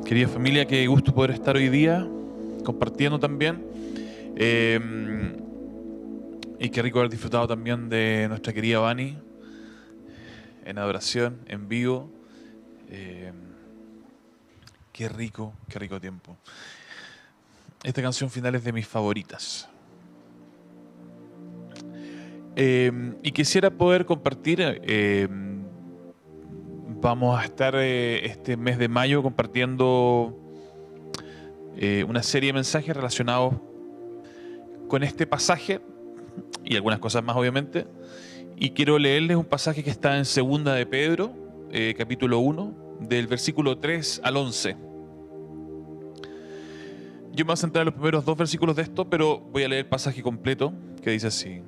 Querida familia, qué gusto poder estar hoy día compartiendo también. Y qué rico haber disfrutado también de nuestra querida Vani en adoración, en vivo. Eh, qué rico tiempo. Esta canción final es de mis favoritas. Y quisiera poder compartir, vamos a estar este mes de mayo compartiendo una serie de mensajes relacionados con este pasaje y algunas cosas más obviamente. Y quiero leerles un pasaje que está en Segunda de Pedro, capítulo 1, del versículo 3 al 11. Yo me voy a centrar en los primeros dos versículos de esto, pero voy a leer el pasaje completo, que dice así: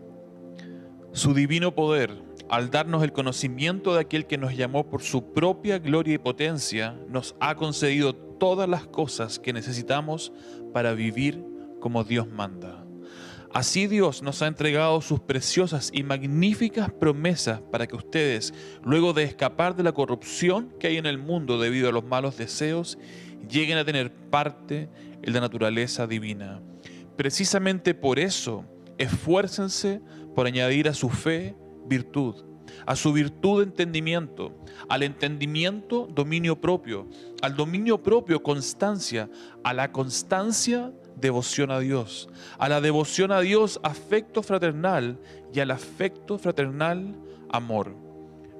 Su divino poder, al darnos el conocimiento de aquel que nos llamó por su propia gloria y potencia, nos ha concedido todas las cosas que necesitamos para vivir como Dios manda. Así Dios nos ha entregado sus preciosas y magníficas promesas para que ustedes, luego de escapar de la corrupción que hay en el mundo debido a los malos deseos, lleguen a tener parte en la naturaleza divina. Precisamente por eso, esfuércense por añadir a su fe virtud, a su virtud entendimiento, al entendimiento dominio propio, al dominio propio constancia, a la constancia devoción a Dios, a la devoción a Dios afecto fraternal y al afecto fraternal amor.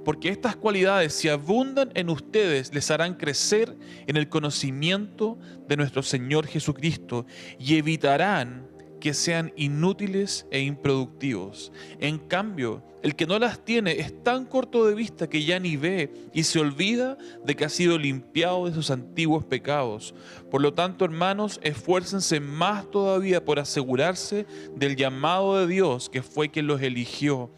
Porque estas cualidades, si abundan en ustedes, les harán crecer en el conocimiento de nuestro Señor Jesucristo y evitarán que sean inútiles e improductivos. En cambio, el que no las tiene es tan corto de vista que ya ni ve y se olvida de que ha sido limpiado de sus antiguos pecados. Por lo tanto, hermanos, esfuércense más todavía por asegurarse del llamado de Dios, que fue quien los eligió.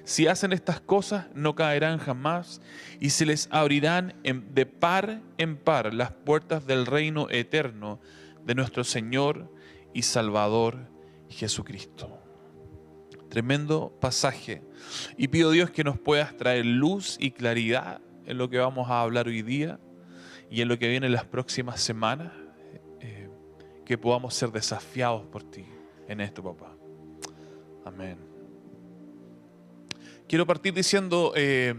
Si hacen estas cosas, no caerán jamás y se les abrirán de par en par las puertas del reino eterno de nuestro Señor y Salvador Jesucristo. Tremendo pasaje. Y pido a Dios que nos puedas traer luz y claridad en lo que vamos a hablar hoy día y en lo que viene en las próximas semanas. Que podamos ser desafiados por ti en esto, papá. Amén. Quiero partir diciendo esto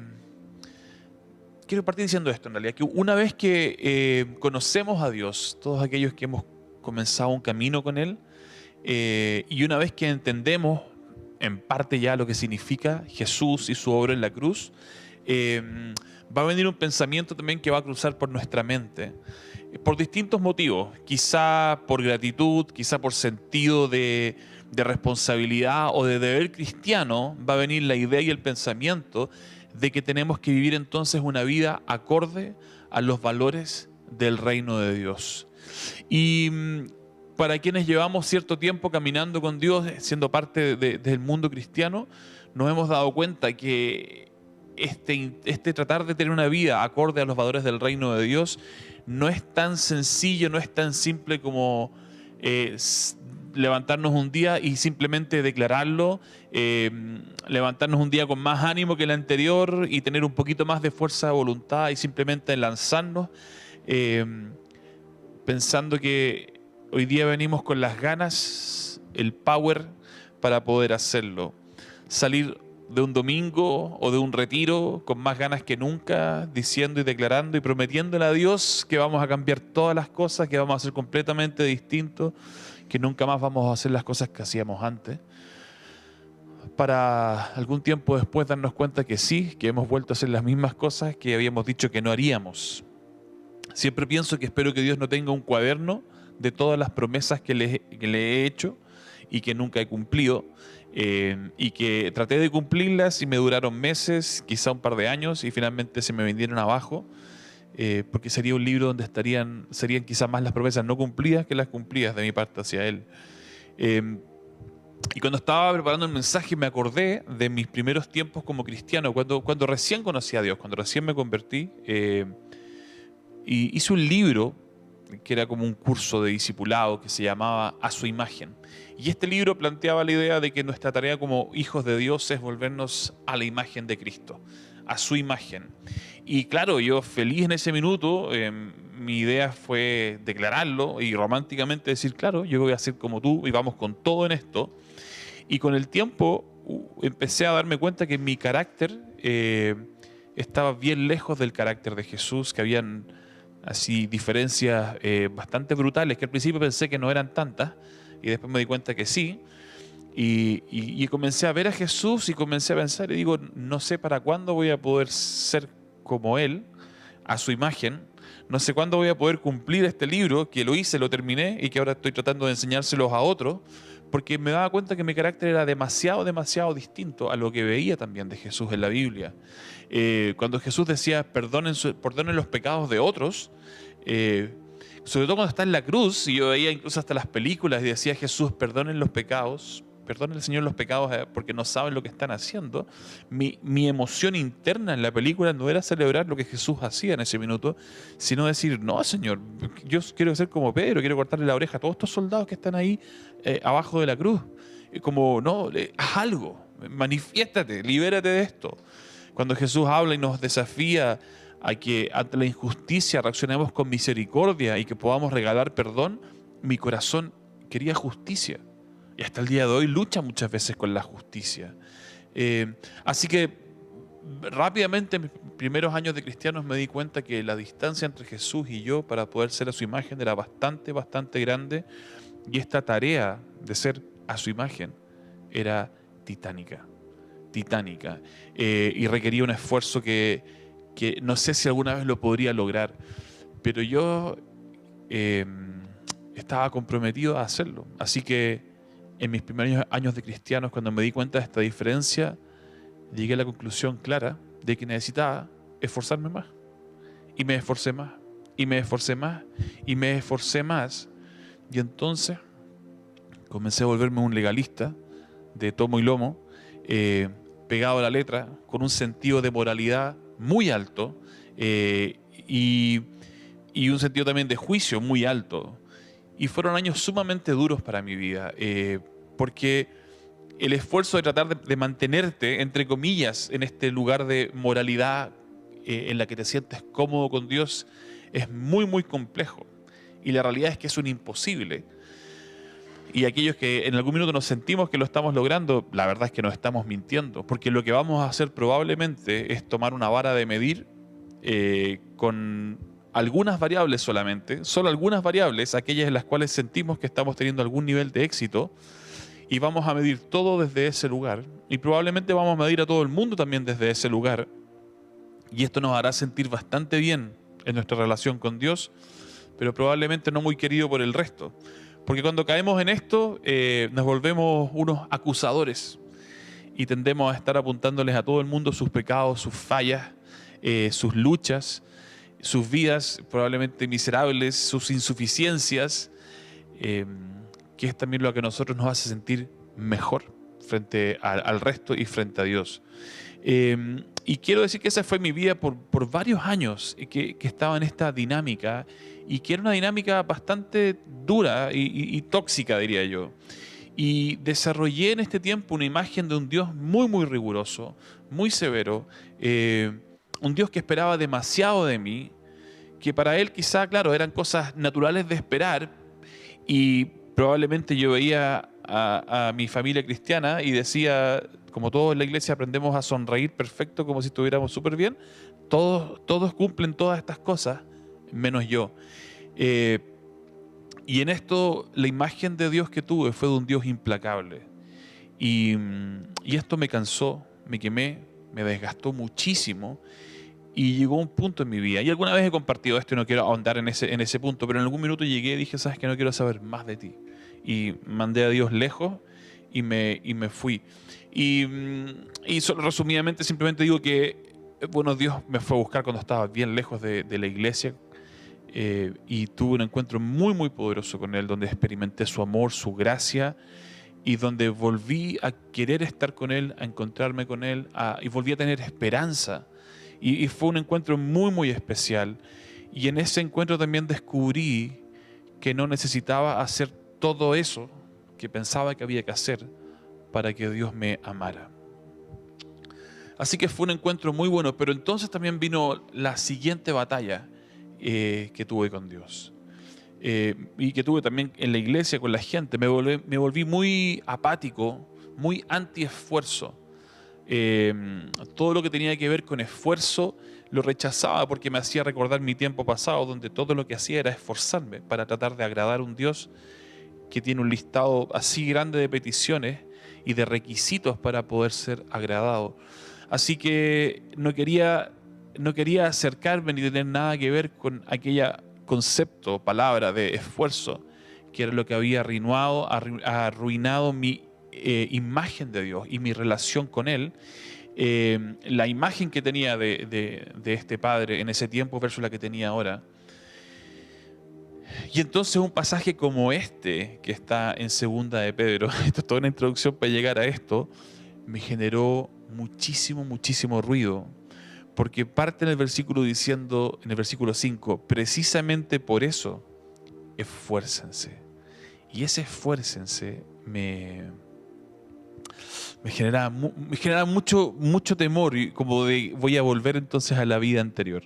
en realidad, que una vez que conocemos a Dios, todos aquellos que hemos comenzado un camino con Él, y una vez que entendemos en parte ya lo que significa Jesús y su obra en la cruz, va a venir un pensamiento también que va a cruzar por nuestra mente, por distintos motivos, quizá por gratitud, quizá por sentido de responsabilidad o de deber cristiano. Va a venir la idea y el pensamiento de que tenemos que vivir entonces una vida acorde a los valores del reino de Dios. Y para quienes llevamos cierto tiempo caminando con Dios, siendo parte del mundo cristiano, nos hemos dado cuenta que este tratar de tener una vida acorde a los valores del reino de Dios no es tan sencillo, no es tan simple como levantarnos un día y simplemente declararlo, levantarnos un día con más ánimo que el anterior y tener un poquito más de fuerza de voluntad y simplemente lanzarnos, pensando que hoy día venimos con las ganas, el power para poder hacerlo. Salir de un domingo o de un retiro con más ganas que nunca, diciendo y declarando y prometiéndole a Dios que vamos a cambiar todas las cosas, que vamos a ser completamente distintos, que nunca más vamos a hacer las cosas que hacíamos antes, para algún tiempo después darnos cuenta que sí, que hemos vuelto a hacer las mismas cosas que habíamos dicho que no haríamos. Siempre pienso que espero que Dios no tenga un cuaderno de todas las promesas que le he hecho y que nunca he cumplido, y que traté de cumplirlas y me duraron meses, quizá un par de años, y finalmente se me vinieron abajo, porque sería un libro donde serían quizá más las promesas no cumplidas que las cumplidas de mi parte hacia Él. Y cuando estaba preparando el mensaje me acordé de mis primeros tiempos como cristiano, cuando recién conocí a Dios, cuando recién me convertí, y hice un libro que era como un curso de discipulado que se llamaba A su imagen. Y este libro planteaba la idea de que nuestra tarea como hijos de Dios es volvernos a la imagen de Cristo, a su imagen. Y claro, yo feliz en ese minuto mi idea fue declararlo y románticamente decir, claro, yo voy a ser como tú y vamos con todo en esto. Y con el tiempo empecé a darme cuenta que mi carácter estaba bien lejos del carácter de Jesús, que habían así diferencias bastante brutales, que al principio pensé que no eran tantas, y después me di cuenta que sí. Y comencé a ver a Jesús y comencé a pensar y digo, no sé para cuándo voy a poder ser como Él, a su imagen. No sé cuándo voy a poder cumplir este libro, que lo hice, lo terminé y que ahora estoy tratando de enseñárselos a otros, porque me daba cuenta que mi carácter era demasiado, demasiado distinto a lo que veía también de Jesús en la Biblia. Cuando Jesús decía, perdonen los pecados de otros, sobre todo cuando está en la cruz, y yo veía incluso hasta las películas y decía Jesús, perdonen los pecados, perdone el Señor los pecados porque no saben lo que están haciendo. Mi emoción interna en la película no era celebrar lo que Jesús hacía en ese minuto, sino decir, no, Señor, yo quiero ser como Pedro, quiero cortarle la oreja a todos estos soldados que están ahí abajo de la cruz. Como, no, haz algo, manifiéstate, libérate de esto. Cuando Jesús habla y nos desafía a que ante la injusticia reaccionemos con misericordia y que podamos regalar perdón, mi corazón quería justicia. Y hasta el día de hoy lucha muchas veces con la justicia. Así que rápidamente en mis primeros años de cristianos me di cuenta que la distancia entre Jesús y yo para poder ser a su imagen era bastante, bastante grande. Y esta tarea de ser a su imagen era titánica. Titánica. Y requería un esfuerzo que no sé si alguna vez lo podría lograr. Pero yo estaba comprometido a hacerlo. Así que en mis primeros años de cristianos, cuando me di cuenta de esta diferencia, llegué a la conclusión clara de que necesitaba esforzarme más. Y me esforcé más. Y me esforcé más. Y me esforcé más. Y entonces comencé a volverme un legalista de tomo y lomo, pegado a la letra, con un sentido de moralidad muy alto y un sentido también de juicio muy alto. Y fueron años sumamente duros para mi vida, porque el esfuerzo de tratar de mantenerte, entre comillas, en este lugar de moralidad en la que te sientes cómodo con Dios es muy, muy complejo. Y la realidad es que es un imposible. Y aquellos que en algún minuto nos sentimos que lo estamos logrando, la verdad es que nos estamos mintiendo, porque lo que vamos a hacer probablemente es tomar una vara de medir con algunas variables solamente, solo algunas variables, aquellas en las cuales sentimos que estamos teniendo algún nivel de éxito, y vamos a medir todo desde ese lugar, y probablemente vamos a medir a todo el mundo también desde ese lugar, y esto nos hará sentir bastante bien en nuestra relación con Dios, pero probablemente no muy querido por el resto. Porque cuando caemos en esto, nos volvemos unos acusadores y tendemos a estar apuntándoles a todo el mundo sus pecados, sus fallas, sus luchas, sus vidas probablemente miserables, sus insuficiencias, que es también lo que a nosotros nos hace sentir mejor frente al resto y frente a Dios. Y quiero decir que esa fue mi vida por varios años, que estaba en esta dinámica, y que era una dinámica bastante dura y tóxica, diría yo. Y desarrollé en este tiempo una imagen de un Dios muy, muy riguroso, muy severo, un Dios que esperaba demasiado de mí, que para Él quizá, claro, eran cosas naturales de esperar, y probablemente yo veía a mi familia cristiana y decía, como todos en la iglesia aprendemos a sonreír perfecto como si estuviéramos súper bien, todos cumplen todas estas cosas, menos yo. Y en esto la imagen de Dios que tuve fue de un Dios implacable. Y esto me cansó, me quemé, me desgastó muchísimo. Y llegó un punto en mi vida, y alguna vez he compartido esto y no quiero ahondar en ese punto, pero en algún minuto llegué y dije, sabes que no quiero saber más de ti. Y mandé a Dios lejos y me fui. Y solo resumidamente simplemente digo que, bueno, Dios me fue a buscar cuando estaba bien lejos de la iglesia, y tuve un encuentro muy, muy poderoso con Él, donde experimenté su amor, su gracia, y donde volví a querer estar con Él, a encontrarme con Él, y volví a tener esperanza. Y fue un encuentro muy, muy especial. Y en ese encuentro también descubrí que no necesitaba hacer todo eso que pensaba que había que hacer para que Dios me amara. Así que fue un encuentro muy bueno, pero entonces también vino la siguiente batalla. que tuve con Dios. Y que tuve también en la iglesia, con la gente. Me volví muy apático, muy anti-esfuerzo. Todo lo que tenía que ver con esfuerzo lo rechazaba porque me hacía recordar mi tiempo pasado, donde todo lo que hacía era esforzarme para tratar de agradar a un Dios que tiene un listado así grande de peticiones y de requisitos para poder ser agradado. Así que no quería acercarme ni tener nada que ver con aquella concepto, palabra de esfuerzo, que era lo que había arruinado mi imagen de Dios y mi relación con Él. La imagen que tenía de este Padre en ese tiempo versus la que tenía ahora. Y entonces un pasaje como este, que está en Segunda de Pedro, esto es toda una introducción para llegar a esto, me generó muchísimo ruido, porque parte en el versículo diciendo, en el versículo 5, precisamente por eso, esfuércense. Y ese esfuércense me generaba mucho temor, y como de voy a volver entonces a la vida anterior.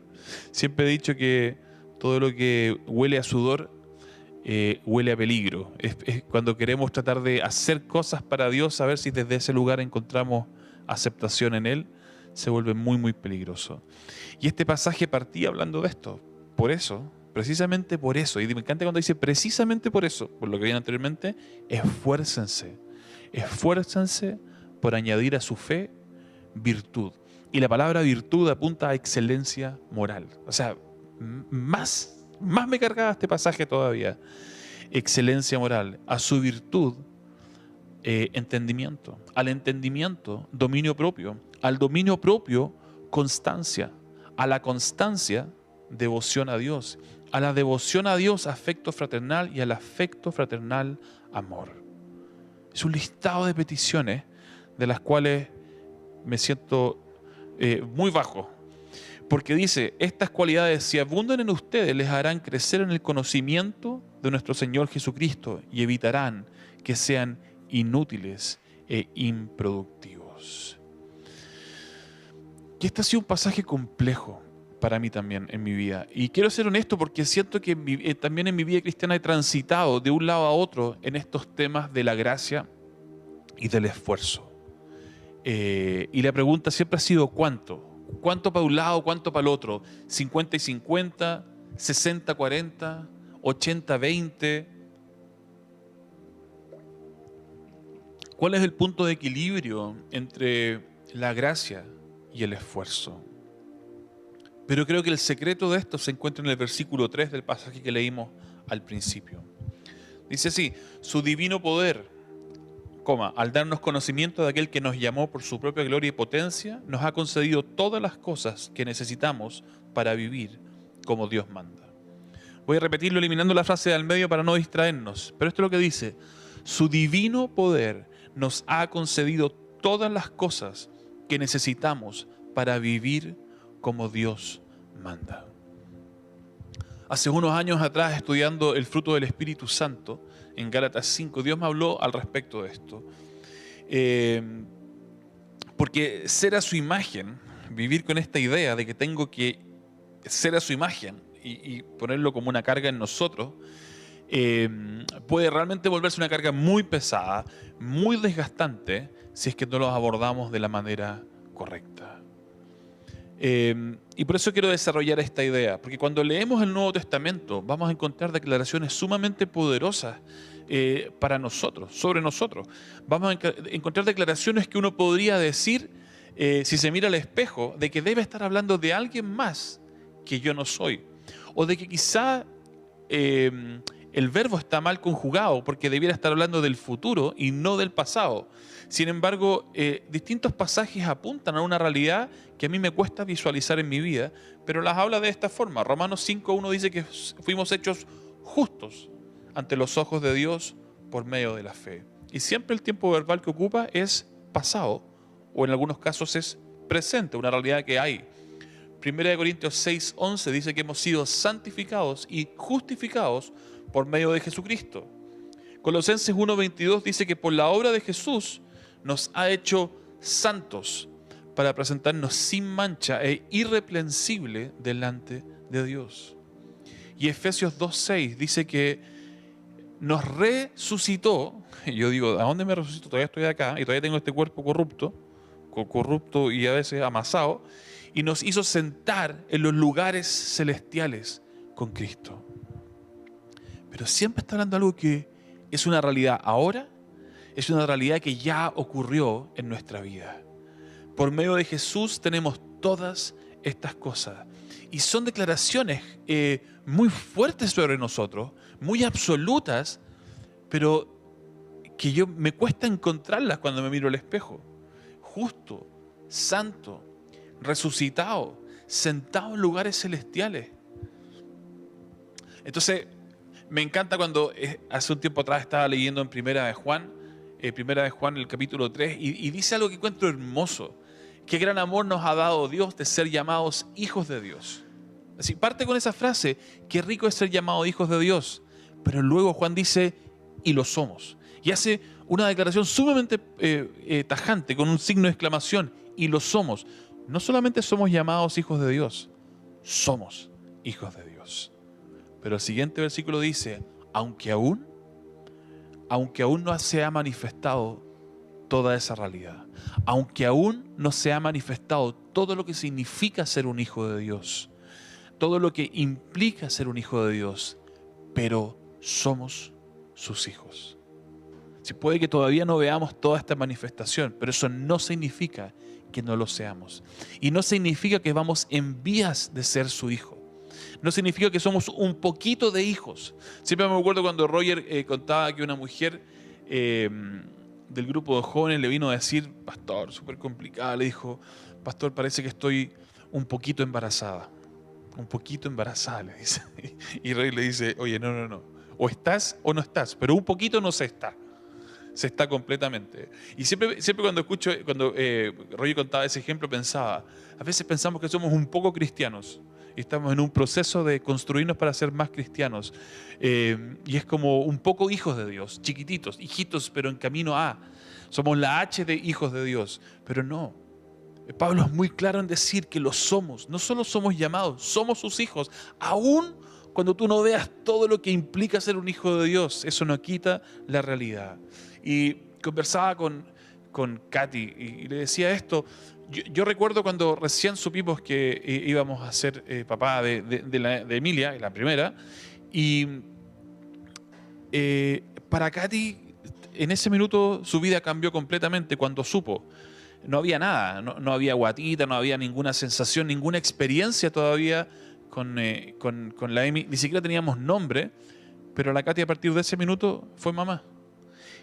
Siempre he dicho que todo lo que huele a sudor huele a peligro. Es cuando queremos tratar de hacer cosas para Dios, a ver si desde ese lugar encontramos aceptación en Él, se vuelve muy peligroso. Y este pasaje partía hablando de esto. Por eso, precisamente por eso, y me encanta cuando dice precisamente por eso, por lo que viene anteriormente, esfuércense. Esfuércense por añadir a su fe virtud. Y la palabra virtud apunta a excelencia moral. O sea, más me cargaba este pasaje todavía. Excelencia moral. A su virtud, entendimiento. Al entendimiento, dominio propio. Al dominio propio, constancia. A la constancia, devoción a Dios. A la devoción a Dios, afecto fraternal. Y al afecto fraternal, amor. Es un listado de peticiones de las cuales me siento muy bajo. Porque dice, estas cualidades, si abundan en ustedes, les harán crecer en el conocimiento de nuestro Señor Jesucristo y evitarán que sean inútiles e improductivos. Y este ha sido un pasaje complejo para mí también en mi vida. Y quiero ser honesto porque siento que también en mi vida cristiana he transitado de un lado a otro en estos temas de la gracia y del esfuerzo. Y la pregunta siempre ha sido ¿cuánto? ¿Cuánto para un lado, cuánto para el otro? ¿50 y 50? ¿60, 40? ¿80, 20? ¿Cuál es el punto de equilibrio entre la gracia y el esfuerzo? Pero creo que el secreto de esto se encuentra en el versículo 3 del pasaje que leímos al principio. Dice así, su divino poder, al darnos conocimiento de aquel que nos llamó por su propia gloria y potencia, nos ha concedido todas las cosas que necesitamos para vivir como Dios manda. Voy a repetirlo eliminando la frase del medio para no distraernos, pero esto es lo que dice. Su divino poder nos ha concedido todas las cosas que necesitamos para vivir como Dios manda. Hace unos años atrás, estudiando el fruto del Espíritu Santo, en Gálatas 5, Dios me habló al respecto de esto. Porque ser a su imagen, vivir con esta idea de que tengo que ser a su imagen y ponerlo como una carga en nosotros, puede realmente volverse una carga muy pesada, muy desgastante, si es que no los abordamos de la manera correcta. Y por eso quiero desarrollar esta idea, porque cuando leemos el Nuevo Testamento vamos a encontrar declaraciones sumamente poderosas para nosotros, sobre nosotros. Vamos a encontrar declaraciones que uno podría decir, si se mira al espejo, de que debe estar hablando de alguien más que yo no soy, o de que quizá el verbo está mal conjugado porque debiera estar hablando del futuro y no del pasado. Sin embargo, distintos pasajes apuntan a una realidad que a mí me cuesta visualizar en mi vida, pero las habla de esta forma. Romanos 5:1 dice que fuimos hechos justos ante los ojos de Dios por medio de la fe. Y siempre el tiempo verbal que ocupa es pasado, o en algunos casos es presente, una realidad que hay. 1 Corintios 6:11 dice que hemos sido santificados y justificados por medio de Jesucristo. Colosenses 1:22 dice que por la obra de Jesús nos ha hecho santos para presentarnos sin mancha e irreprensible delante de Dios. Y Efesios 2:6 dice que nos resucitó. Yo digo, ¿a dónde me resucito? Todavía estoy acá y todavía tengo este cuerpo corrupto y a veces amasado. Y nos hizo sentar en los lugares celestiales con Cristo. Pero siempre está hablando de algo que es una realidad ahora, es una realidad que ya ocurrió en nuestra vida. Por medio de Jesús tenemos todas estas cosas. Y son declaraciones muy fuertes sobre nosotros, muy absolutas, pero que me cuesta encontrarlas cuando me miro al espejo. Justo, santo, resucitado, sentado en lugares celestiales. Entonces, me encanta cuando hace un tiempo atrás estaba leyendo en Primera de Juan, el capítulo 3, y dice algo que encuentro hermoso. Qué gran amor nos ha dado Dios de ser llamados hijos de Dios. Así parte con esa frase, qué rico es ser llamados hijos de Dios. Pero luego Juan dice, y lo somos. Y hace una declaración sumamente tajante, con un signo de exclamación, y lo somos. No solamente somos llamados hijos de Dios, somos hijos de Dios. Pero el siguiente versículo dice, aunque aún no se ha manifestado toda esa realidad, aunque aún no se ha manifestado todo lo que significa ser un hijo de Dios, todo lo que implica ser un hijo de Dios, pero somos sus hijos. Si puede que todavía no veamos toda esta manifestación, pero eso no significa que no lo seamos. Y no significa que vamos en vías de ser su hijo. No significa que somos un poquito de hijos. Siempre me acuerdo cuando Roger contaba que una mujer del grupo de jóvenes le vino a decir, pastor, súper complicada, le dijo, pastor, parece que estoy un poquito embarazada. Un poquito embarazada, le dice. Y Roger le dice, oye, no. O estás o no estás, pero un poquito no se está. Se está completamente. Y siempre cuando Roger contaba ese ejemplo pensaba, a veces pensamos que somos un poco cristianos. Y estamos en un proceso de construirnos para ser más cristianos. Y es como un poco hijos de Dios, chiquititos, hijitos, pero en camino a. Somos la H de hijos de Dios. Pero no. Pablo es muy claro en decir que lo somos. No solo somos llamados, somos sus hijos. Aún cuando tú no veas todo lo que implica ser un hijo de Dios, eso no quita la realidad. Y conversaba con Katy y le decía esto. Yo recuerdo cuando recién supimos que íbamos a ser papá de Emilia, la primera, y para Katy en ese minuto su vida cambió completamente cuando supo. No había nada, no había guatita, no había ninguna sensación, ninguna experiencia todavía con la Emi. Ni siquiera teníamos nombre, pero la Katy a partir de ese minuto fue mamá.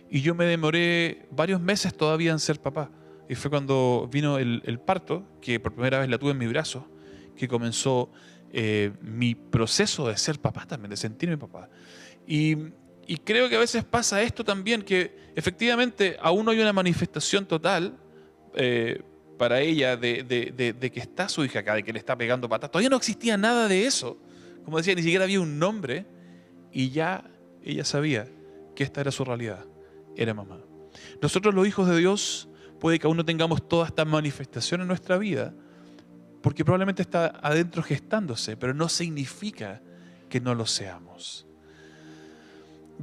Y yo me demoré varios meses todavía en ser papá. Y fue cuando vino el parto, que por primera vez la tuve en mi brazo, que comenzó mi proceso de ser papá también, de sentirme papá. Y creo que a veces pasa esto también, que efectivamente aún no hay una manifestación total para ella de que está su hija acá, de que le está pegando patas. Todavía no existía nada de eso. Como decía, ni siquiera había un nombre y ya ella sabía que esta era su realidad. Era mamá. Nosotros los hijos de Dios puede que aún no tengamos toda esta manifestación en nuestra vida porque probablemente está adentro gestándose, pero no significa que no lo seamos.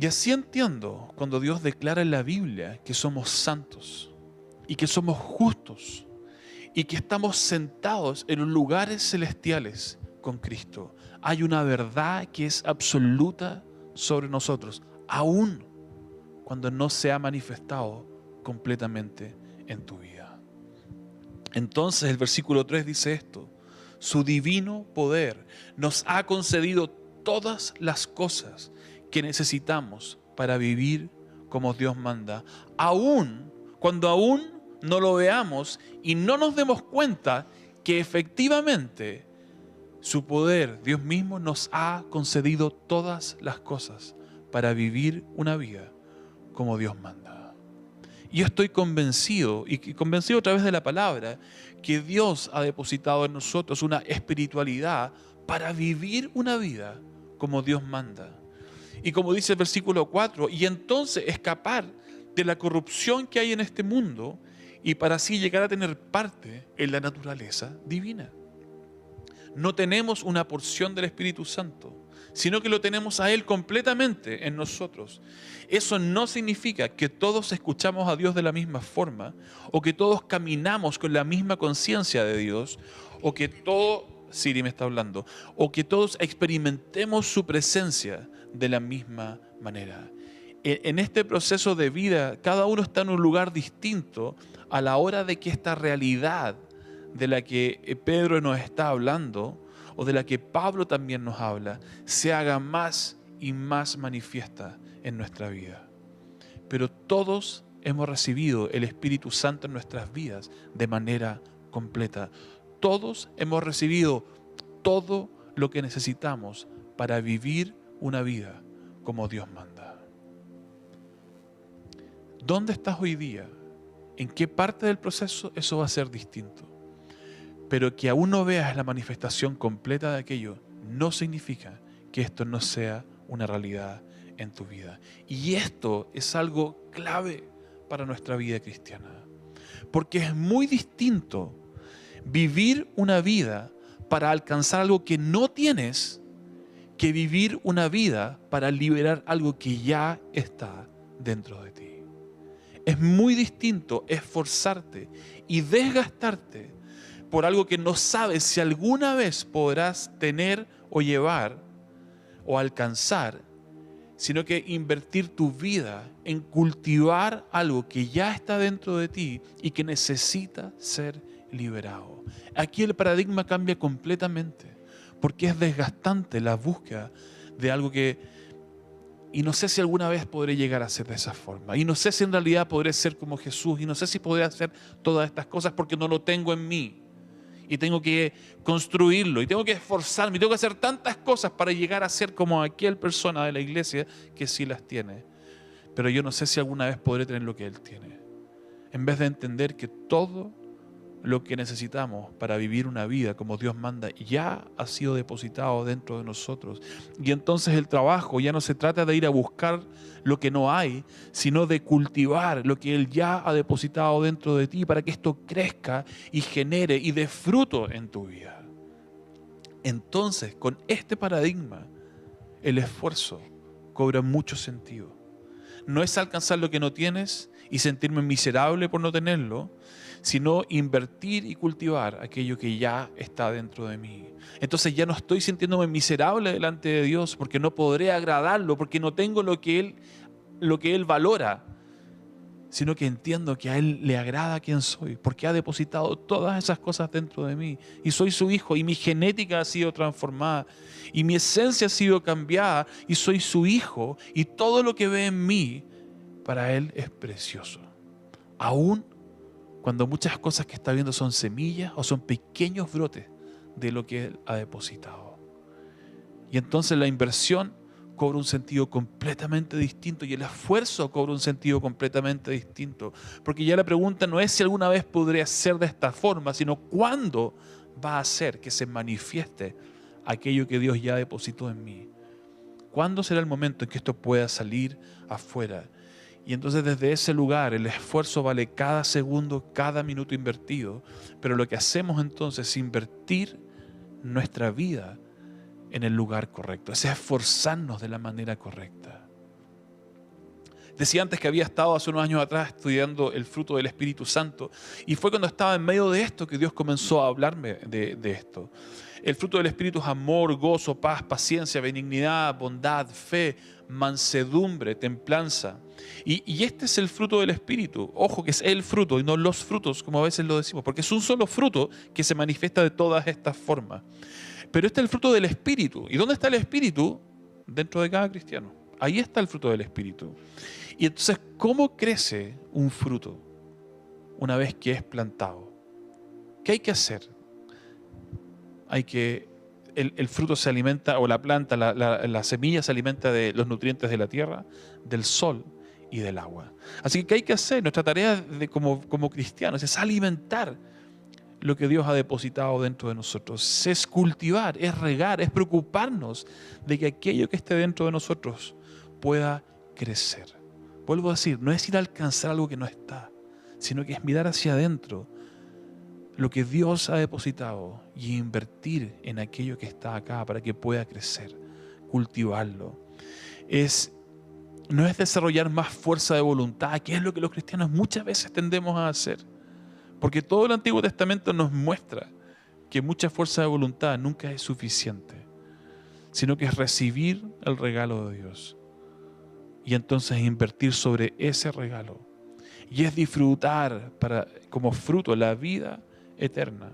Y así entiendo cuando Dios declara en la Biblia que somos santos y que somos justos y que estamos sentados en los lugares celestiales con Cristo. Hay una verdad que es absoluta sobre nosotros, aún cuando no se ha manifestado completamente en tu vida. Entonces el versículo 3 dice esto: su divino poder nos ha concedido todas las cosas que necesitamos para vivir como Dios manda, aún cuando aún no lo veamos y no nos demos cuenta que efectivamente su poder, Dios mismo, nos ha concedido todas las cosas para vivir una vida como Dios manda. Y yo estoy convencido, y convencido a través de la palabra, que Dios ha depositado en nosotros una espiritualidad para vivir una vida como Dios manda. Y como dice el versículo 4, y entonces escapar de la corrupción que hay en este mundo y para así llegar a tener parte en la naturaleza divina. no tenemos una porción del Espíritu Santo, sino que lo tenemos a Él completamente en nosotros. Eso no significa que todos escuchamos a Dios de la misma forma, o que todos caminamos con la misma conciencia de Dios, o que Siri me está hablando, o que todos experimentemos su presencia de la misma manera. En este proceso de vida, cada uno está en un lugar distinto a la hora de que esta realidad de la que Pedro nos está hablando, o de la que Pablo también nos habla, se haga más y más manifiesta en nuestra vida. Pero todos hemos recibido el Espíritu Santo en nuestras vidas de manera completa. Todos hemos recibido todo lo que necesitamos para vivir una vida como Dios manda. ¿Dónde estás hoy día? ¿En qué parte del proceso? Eso va a ser distinto. Pero que aún no veas la manifestación completa de aquello, no significa que esto no sea una realidad en tu vida. Y esto es algo clave para nuestra vida cristiana. Porque es muy distinto vivir una vida para alcanzar algo que no tienes, que vivir una vida para liberar algo que ya está dentro de ti. Es muy distinto esforzarte y desgastarte por algo que no sabes si alguna vez podrás tener o llevar o alcanzar, sino que invertir tu vida en cultivar algo que ya está dentro de ti y que necesita ser liberado. Aquí el paradigma cambia completamente, porque es desgastante la búsqueda de algo y no sé si alguna vez podré llegar a ser de esa forma, y no sé si en realidad podré ser como Jesús, y no sé si podré hacer todas estas cosas porque no lo tengo en mí. Y tengo que construirlo, y tengo que esforzarme, y tengo que hacer tantas cosas para llegar a ser como aquella persona de la iglesia que sí las tiene. Pero yo no sé si alguna vez podré tener lo que Él tiene. En vez de entender que todo lo que necesitamos para vivir una vida como Dios manda ya ha sido depositado dentro de nosotros. Y entonces el trabajo ya no se trata de ir a buscar lo que no hay, sino de cultivar lo que Él ya ha depositado dentro de ti para que esto crezca y genere y dé fruto en tu vida. Entonces, con este paradigma, el esfuerzo cobra mucho sentido. No es alcanzar lo que no tienes y sentirme miserable por no tenerlo, sino invertir y cultivar aquello que ya está dentro de mí. Entonces ya no estoy sintiéndome miserable delante de Dios porque no podré agradarlo, porque no tengo lo que Él valora, sino que entiendo que a Él le agrada quien soy, porque ha depositado todas esas cosas dentro de mí. Y soy su hijo, y mi genética ha sido transformada, y mi esencia ha sido cambiada, y soy su hijo, y todo lo que ve en mí, para Él es precioso. Aún cuando muchas cosas que está viendo son semillas o son pequeños brotes de lo que Él ha depositado. Y entonces la inversión cobra un sentido completamente distinto y el esfuerzo cobra un sentido completamente distinto. Porque ya la pregunta no es si alguna vez podría ser de esta forma, sino cuándo va a hacer que se manifieste aquello que Dios ya depositó en mí. ¿Cuándo será el momento en que esto pueda salir afuera? Y entonces desde ese lugar el esfuerzo vale cada segundo, cada minuto invertido. Pero lo que hacemos entonces es invertir nuestra vida en el lugar correcto. Es esforzarnos de la manera correcta. Decía antes que había estado hace unos años atrás estudiando el fruto del Espíritu Santo. Y fue cuando estaba en medio de esto que Dios comenzó a hablarme de esto. El fruto del Espíritu es amor, gozo, paz, paciencia, benignidad, bondad, fe, mansedumbre, templanza. Y este es el fruto del Espíritu. Ojo que es el fruto y no los frutos, como a veces lo decimos, porque es un solo fruto que se manifiesta de todas estas formas. Pero este es el fruto del Espíritu. ¿Y dónde está el Espíritu? Dentro de cada cristiano. Ahí está el fruto del Espíritu. Y entonces, ¿cómo crece un fruto una vez que es plantado? ¿Qué hay que hacer? El fruto se alimenta, o la planta, la semilla se alimenta de los nutrientes de la tierra, del sol y del agua. Así que ¿qué hay que hacer? Nuestra tarea como cristianos es alimentar lo que Dios ha depositado dentro de nosotros. Es cultivar, es regar, es preocuparnos de que aquello que esté dentro de nosotros pueda crecer. Vuelvo a decir, no es ir a alcanzar algo que no está, sino que es mirar hacia adentro lo que Dios ha depositado y invertir en aquello que está acá para que pueda crecer, cultivarlo. No es desarrollar más fuerza de voluntad, que es lo que los cristianos muchas veces tendemos a hacer. Porque todo el Antiguo Testamento nos muestra que mucha fuerza de voluntad nunca es suficiente, sino que es recibir el regalo de Dios y entonces invertir sobre ese regalo. Y es disfrutar como fruto la vida eterna.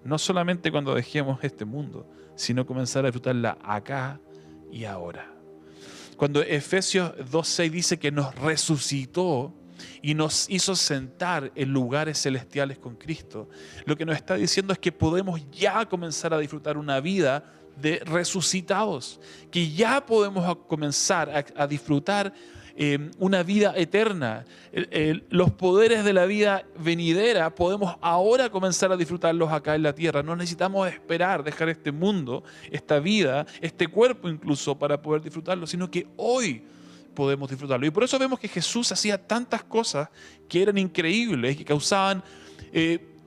No solamente cuando dejemos este mundo, sino comenzar a disfrutarla acá y ahora. Cuando Efesios 2:6 dice que nos resucitó y nos hizo sentar en lugares celestiales con Cristo, lo que nos está diciendo es que podemos ya comenzar a disfrutar una vida de resucitados, que ya podemos comenzar a disfrutar una vida eterna. Los poderes de la vida venidera podemos ahora comenzar a disfrutarlos acá en la tierra. No necesitamos esperar, dejar este mundo, esta vida, este cuerpo incluso para poder disfrutarlo, sino que hoy podemos disfrutarlo. Y por eso vemos que Jesús hacía tantas cosas que eran increíbles, que causaban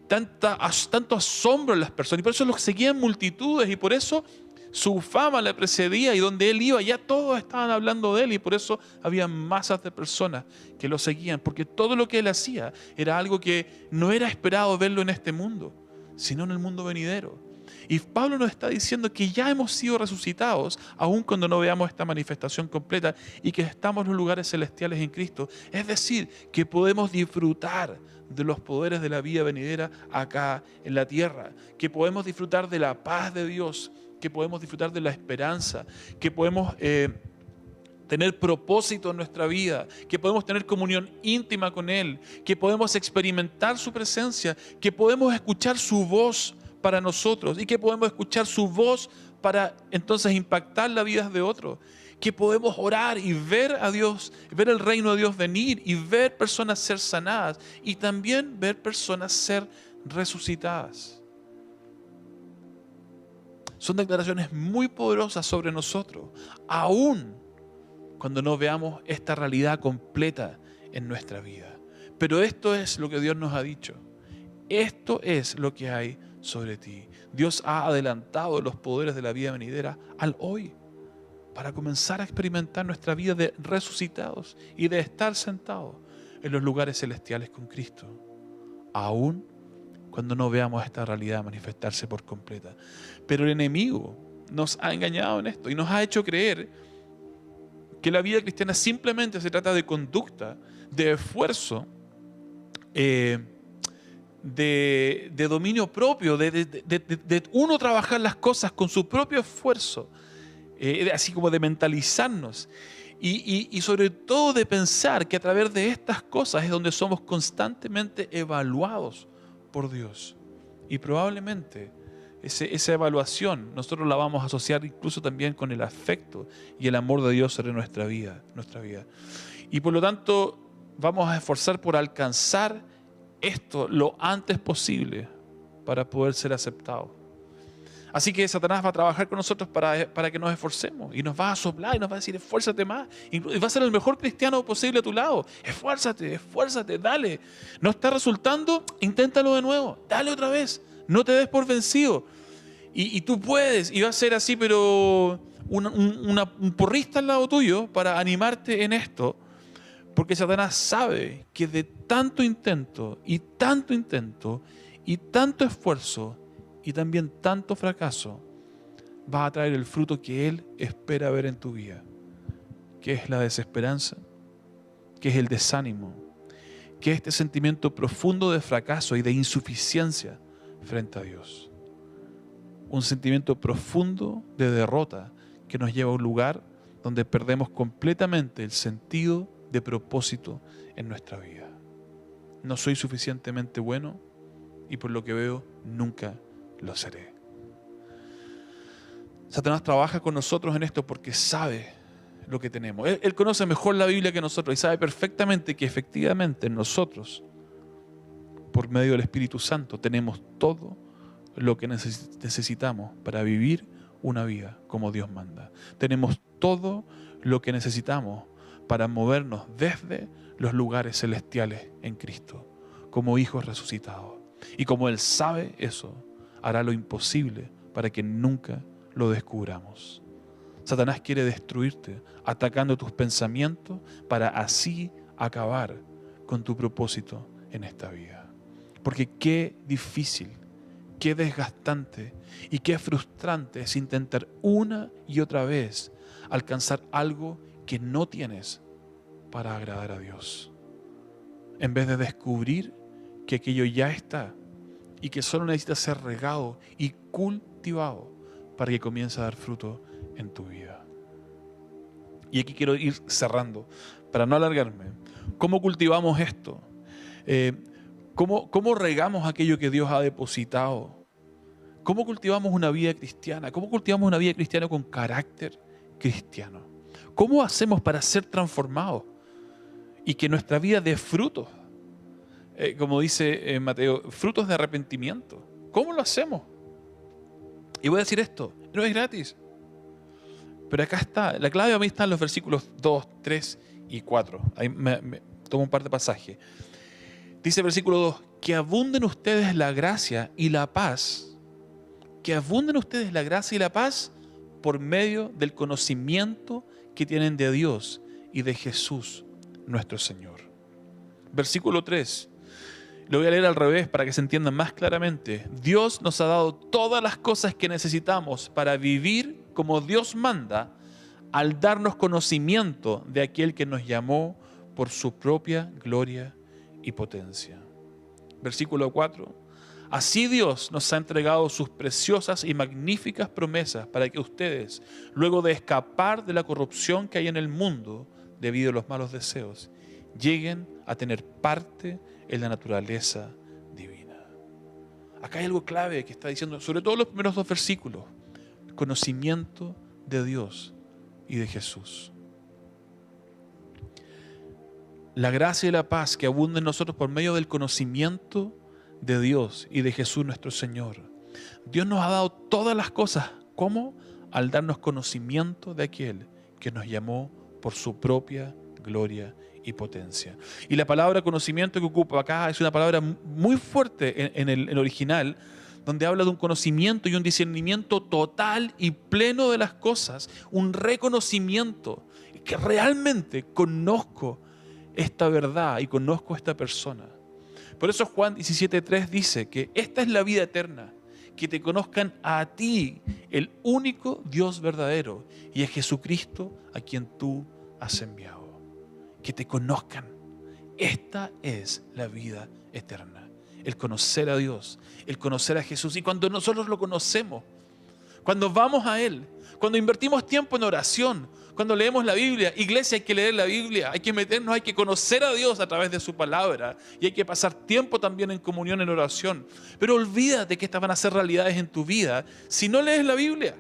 tanto asombro en las personas. Y por eso los seguían multitudes y por eso su fama le precedía, y donde él iba ya todos estaban hablando de él, y por eso había masas de personas que lo seguían, porque todo lo que él hacía era algo que no era esperado verlo en este mundo, sino en el mundo venidero. Y Pablo nos está diciendo que ya hemos sido resucitados, aun cuando no veamos esta manifestación completa, y que estamos en los lugares celestiales en Cristo. Es decir, que podemos disfrutar de los poderes de la vida venidera acá en la tierra, que podemos disfrutar de la paz de Dios, que podemos disfrutar de la esperanza, que podemos tener propósito en nuestra vida, que podemos tener comunión íntima con Él, que podemos experimentar su presencia, que podemos escuchar su voz para nosotros y que podemos escuchar su voz para entonces impactar la vida de otros, que podemos orar y ver a Dios, ver el reino de Dios venir y ver personas ser sanadas y también ver personas ser resucitadas. Son declaraciones muy poderosas sobre nosotros, aún cuando no veamos esta realidad completa en nuestra vida. Pero esto es lo que Dios nos ha dicho. Esto es lo que hay sobre ti. Dios ha adelantado los poderes de la vida venidera al hoy, para comenzar a experimentar nuestra vida de resucitados y de estar sentados en los lugares celestiales con Cristo, aún cuando no veamos esta realidad manifestarse por completa. Pero el enemigo nos ha engañado en esto y nos ha hecho creer que la vida cristiana simplemente se trata de conducta, de esfuerzo, de dominio propio, de uno trabajar las cosas con su propio esfuerzo, así como de mentalizarnos y sobre todo de pensar que a través de estas cosas es donde somos constantemente evaluados por Dios. Y probablemente esa evaluación nosotros la vamos a asociar incluso también con el afecto y el amor de Dios sobre nuestra vida. Y por lo tanto vamos a esforzar por alcanzar esto lo antes posible para poder ser aceptados. Así que Satanás va a trabajar con nosotros para que nos esforcemos y nos va a soplar y nos va a decir: esfuérzate más, y va a ser el mejor cristiano posible a tu lado. Esfuérzate, dale. ¿No está resultando? Inténtalo de nuevo, dale otra vez, no te des por vencido y tú puedes. Y va a ser así, pero un porrista al lado tuyo para animarte en esto, porque Satanás sabe que de tanto intento y tanto esfuerzo y también tanto fracaso, va a traer el fruto que Él espera ver en tu vida, que es la desesperanza, que es el desánimo, que es este sentimiento profundo de fracaso y de insuficiencia frente a Dios. Un sentimiento profundo de derrota que nos lleva a un lugar donde perdemos completamente el sentido de propósito en nuestra vida. No soy suficientemente bueno y por lo que veo nunca lo seré. Satanás trabaja con nosotros en esto porque sabe lo que tenemos. Él conoce mejor la Biblia que nosotros y sabe perfectamente que efectivamente nosotros, por medio del Espíritu Santo, tenemos todo lo que necesitamos para vivir una vida como Dios manda. Tenemos todo lo que necesitamos para movernos desde los lugares celestiales en Cristo, como hijos resucitados. Y como Él sabe eso, hará lo imposible para que nunca lo descubramos. Satanás quiere destruirte, atacando tus pensamientos para así acabar con tu propósito en esta vida. Porque qué difícil, qué desgastante y qué frustrante es intentar una y otra vez alcanzar algo que no tienes para agradar a Dios. En vez de descubrir que aquello ya está y que solo necesita ser regado y cultivado para que comience a dar fruto en tu vida. Y aquí quiero ir cerrando, para no alargarme. ¿Cómo cultivamos esto? ¿Cómo regamos aquello que Dios ha depositado? ¿Cómo cultivamos una vida cristiana? ¿Cómo cultivamos una vida cristiana con carácter cristiano? ¿Cómo hacemos para ser transformados y que nuestra vida dé frutos? Como dice Mateo, frutos de arrepentimiento. ¿Cómo lo hacemos? Y voy a decir esto, no es gratis. Pero acá está, la clave a mí está en los versículos 2, 3 y 4. Ahí me tomo un par de pasajes. Dice el versículo 2, que abunden ustedes la gracia y la paz. Que abunden ustedes la gracia y la paz por medio del conocimiento que tienen de Dios y de Jesús, nuestro Señor. Versículo 3. Lo voy a leer al revés para que se entienda más claramente. Dios nos ha dado todas las cosas que necesitamos para vivir como Dios manda, al darnos conocimiento de aquel que nos llamó por su propia gloria y potencia. Versículo 4. Así Dios nos ha entregado sus preciosas y magníficas promesas para que ustedes, luego de escapar de la corrupción que hay en el mundo debido a los malos deseos, lleguen a tener parte en la naturaleza divina. Acá hay algo clave que está diciendo, sobre todo los primeros 2 versículos, conocimiento de Dios y de Jesús. La gracia y la paz que abunda en nosotros por medio del conocimiento de Dios y de Jesús nuestro Señor. Dios nos ha dado todas las cosas. ¿Cómo? Al darnos conocimiento de aquel que nos llamó por su propia gloria y potencia. Y la palabra conocimiento que ocupa acá es una palabra muy fuerte en el original, donde habla de un conocimiento y un discernimiento total y pleno de las cosas, un reconocimiento, que realmente conozco esta verdad y conozco a esta persona. Por eso Juan 17:3 dice que esta es la vida eterna, que te conozcan a ti, el único Dios verdadero, y a Jesucristo a quien tú has enviado. Que te conozcan. Esta es la vida eterna. El conocer a Dios, el conocer a Jesús. Y cuando nosotros lo conocemos, cuando vamos a Él, cuando invertimos tiempo en oración, cuando leemos la Biblia, iglesia, hay que leer la Biblia, hay que meternos, hay que conocer a Dios a través de su palabra y hay que pasar tiempo también en comunión, en oración. Pero olvídate que estas van a ser realidades en tu vida si no lees la Biblia,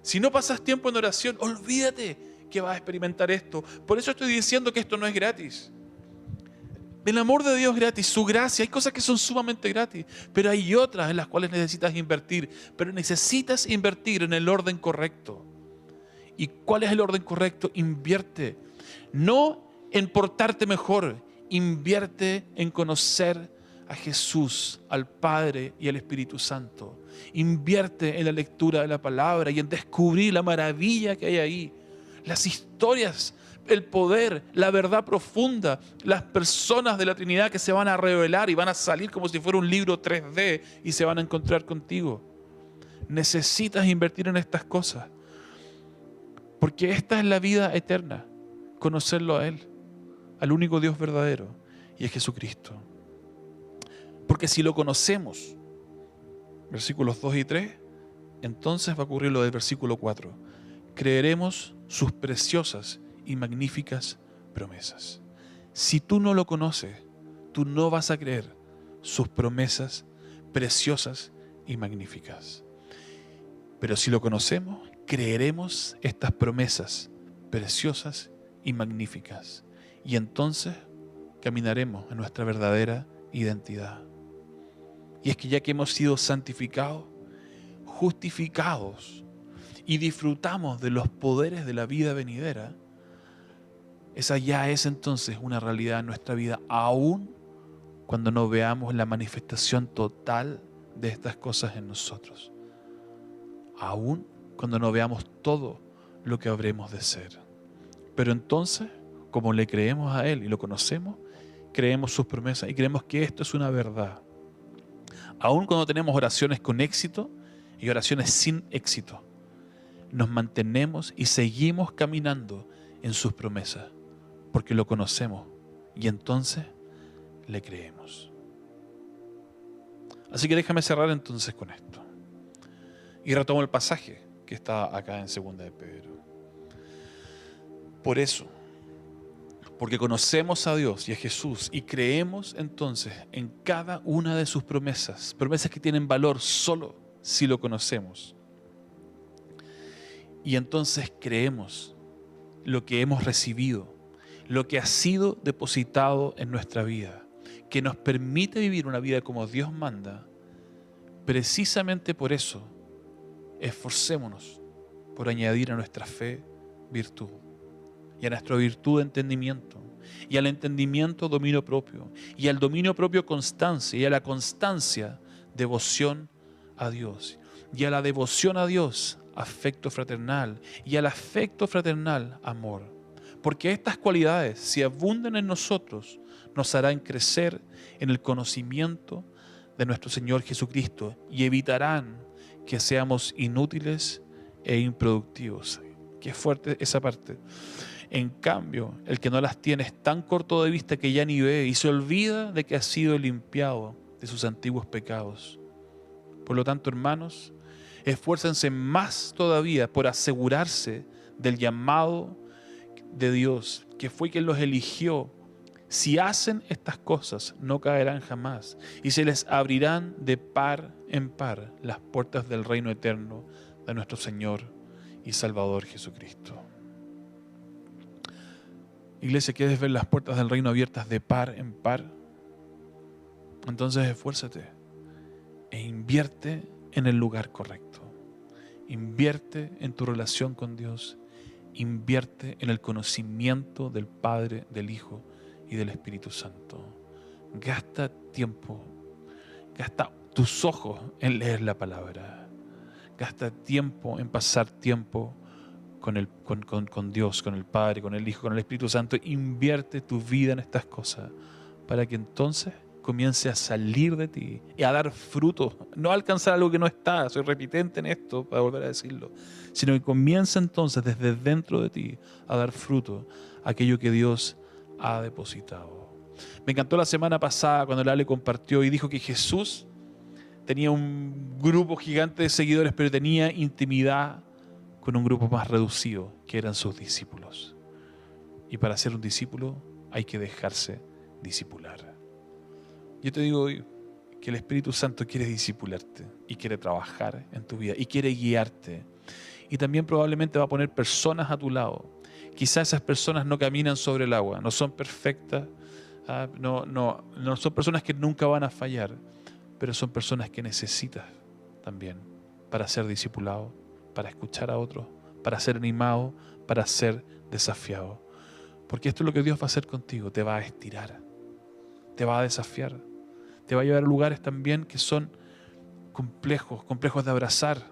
si no pasas tiempo en oración, olvídate que vas a experimentar esto. Por eso estoy diciendo que esto no es gratis. El amor de Dios es gratis, su gracia, hay cosas que son sumamente gratis, pero hay otras en las cuales necesitas invertir, pero necesitas invertir en el orden correcto. ¿Y cuál es el orden correcto? Invierte, no en portarte mejor, invierte en conocer a Jesús, al Padre y al Espíritu Santo. Invierte en la lectura de la palabra y en descubrir la maravilla que hay ahí, las historias, el poder, la verdad profunda, las personas de la Trinidad que se van a revelar y van a salir como si fuera un libro 3D y se van a encontrar contigo. Necesitas invertir en estas cosas, porque esta es la vida eterna, conocerlo a Él, al único Dios verdadero, y a Jesucristo. Porque si lo conocemos, versículos 2 y 3, entonces va a ocurrir lo del versículo 4. Creeremos sus preciosas y magníficas promesas. Si tú no lo conoces, tú no vas a creer sus promesas preciosas y magníficas. Pero si lo conocemos, creeremos estas promesas preciosas y magníficas. Y entonces caminaremos en nuestra verdadera identidad. Y es que ya que hemos sido santificados, justificados y disfrutamos de los poderes de la vida venidera, esa ya es entonces una realidad en nuestra vida, aún cuando no veamos la manifestación total de estas cosas en nosotros. Aún cuando no veamos todo lo que habremos de ser. Pero entonces, como le creemos a Él y lo conocemos, creemos sus promesas y creemos que esto es una verdad. Aún cuando tenemos oraciones con éxito y oraciones sin éxito, nos mantenemos y seguimos caminando en sus promesas, porque lo conocemos y entonces le creemos. Así que déjame cerrar entonces con esto. Y retomo el pasaje que está acá en 2 de Pedro. Por eso, porque conocemos a Dios y a Jesús y creemos entonces en cada una de sus promesas, promesas que tienen valor solo si lo conocemos. Y entonces creemos lo que hemos recibido, lo que ha sido depositado en nuestra vida, que nos permite vivir una vida como Dios manda. Precisamente por eso, esforcémonos por añadir a nuestra fe virtud, y a nuestra virtud entendimiento, y al entendimiento dominio propio, y al dominio propio constancia, y a la constancia devoción a Dios, y a la devoción a Dios afecto fraternal, y al afecto fraternal amor. Porque estas cualidades, si abundan en nosotros, nos harán crecer en el conocimiento de nuestro Señor Jesucristo y evitarán que seamos inútiles e improductivos. Qué fuerte esa parte. En cambio, el que no las tiene es tan corto de vista que ya ni ve y se olvida de que ha sido limpiado de sus antiguos pecados. Por lo tanto, hermanos, esfuércense más todavía por asegurarse del llamado de Dios, que fue quien los eligió. Si hacen estas cosas, no caerán jamás y se les abrirán de par en par las puertas del reino eterno de nuestro Señor y Salvador Jesucristo. Iglesia, ¿quieres ver las puertas del reino abiertas de par en par? Entonces esfuérzate e invierte en el lugar correcto. Invierte en tu relación con Dios. Invierte en el conocimiento del Padre, del Hijo y del Espíritu Santo. Gasta tiempo, gasta tus ojos en leer la palabra. Gasta tiempo en pasar tiempo con Dios, con el Padre, con el Hijo, con el Espíritu Santo. Invierte tu vida en estas cosas para que entonces comience a salir de ti y a dar fruto, no a alcanzar algo que no está. Soy repitente en esto para volver a decirlo, sino que comience entonces desde dentro de ti a dar fruto, aquello que Dios ha depositado. Me encantó la semana pasada cuando el Ale compartió y dijo que Jesús tenía un grupo gigante de seguidores, pero tenía intimidad con un grupo más reducido, que eran sus discípulos. Y para ser un discípulo hay que dejarse discipular. Yo te digo hoy que el Espíritu Santo quiere discipularte y quiere trabajar en tu vida y quiere guiarte. Y también probablemente va a poner personas a tu lado. Quizás esas personas no caminan sobre el agua, no son perfectas, no son personas que nunca van a fallar, pero son personas que necesitas también para ser discipulado, para escuchar a otros, para ser animado, para ser desafiado. Porque esto es lo que Dios va a hacer contigo, te va a estirar, te va a desafiar, te va a llevar a lugares también que son complejos de abrazar,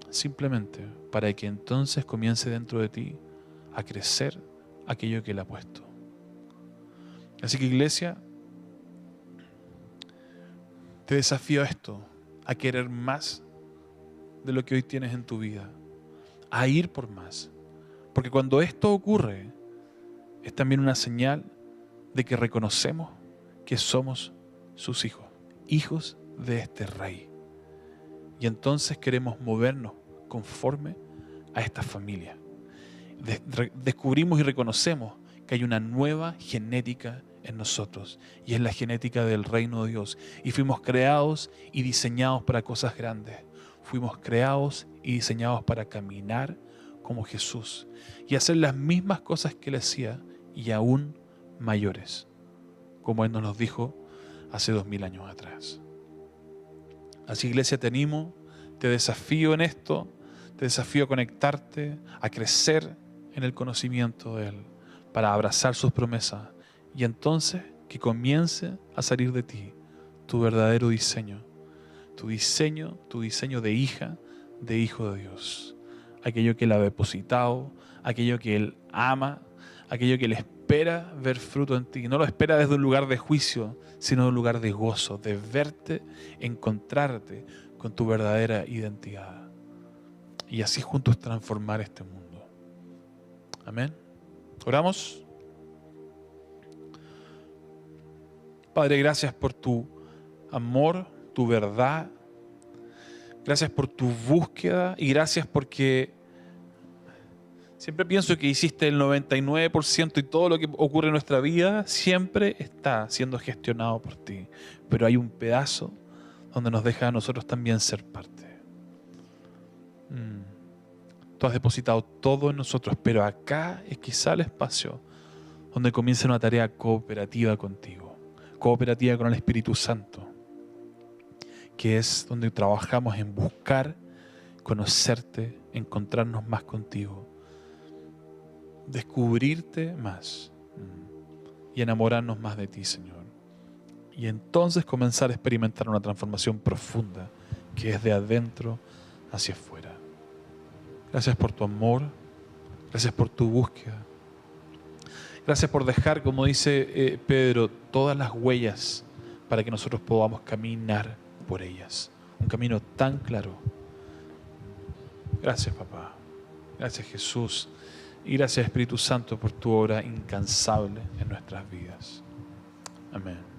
simplemente para que entonces comience dentro de ti a crecer aquello que Él ha puesto. Así que, iglesia, te desafío a esto, a querer más de lo que hoy tienes en tu vida, a ir por más. Porque cuando esto ocurre, es también una señal de que reconocemos que somos sus hijos, hijos de este Rey. Y entonces queremos movernos conforme a esta familia. Descubrimos y reconocemos que hay una nueva genética en nosotros, y es la genética del reino de Dios. Y fuimos creados y diseñados para cosas grandes. Fuimos creados y diseñados para caminar como Jesús y hacer las mismas cosas que Él hacía y aún mayores, como Él nos los dijo hace 2000 años atrás. Así, iglesia, te animo, te desafío en esto, te desafío a conectarte, a crecer en el conocimiento de Él, para abrazar sus promesas y entonces que comience a salir de ti tu verdadero diseño. Tu diseño de hija, de hijo de Dios. Aquello que Él ha depositado, aquello que Él ama, aquello que Él espera ver fruto en ti. No lo espera desde un lugar de juicio, sino de un lugar de gozo, de verte, encontrarte con tu verdadera identidad. Y así juntos transformar este mundo. Amén. ¿Oramos? Padre, gracias por tu amor, tu verdad. Gracias por tu búsqueda y gracias porque siempre pienso que hiciste el 99% y todo lo que ocurre en nuestra vida siempre está siendo gestionado por ti. Pero hay un pedazo donde nos deja a nosotros también ser parte. Tú has depositado todo en nosotros, pero acá es quizá el espacio donde comienza una tarea cooperativa contigo, cooperativa con el Espíritu Santo, que es donde trabajamos en buscar, conocerte, encontrarnos más contigo, descubrirte más y enamorarnos más de ti, Señor. Y entonces comenzar a experimentar una transformación profunda que es de adentro hacia afuera. Gracias por tu amor, gracias por tu búsqueda. Gracias por dejar, como dice Pedro, todas las huellas para que nosotros podamos caminar por ellas. Un camino tan claro. Gracias, papá. Gracias, Jesús. Y gracias, Espíritu Santo, por tu obra incansable en nuestras vidas. Amén.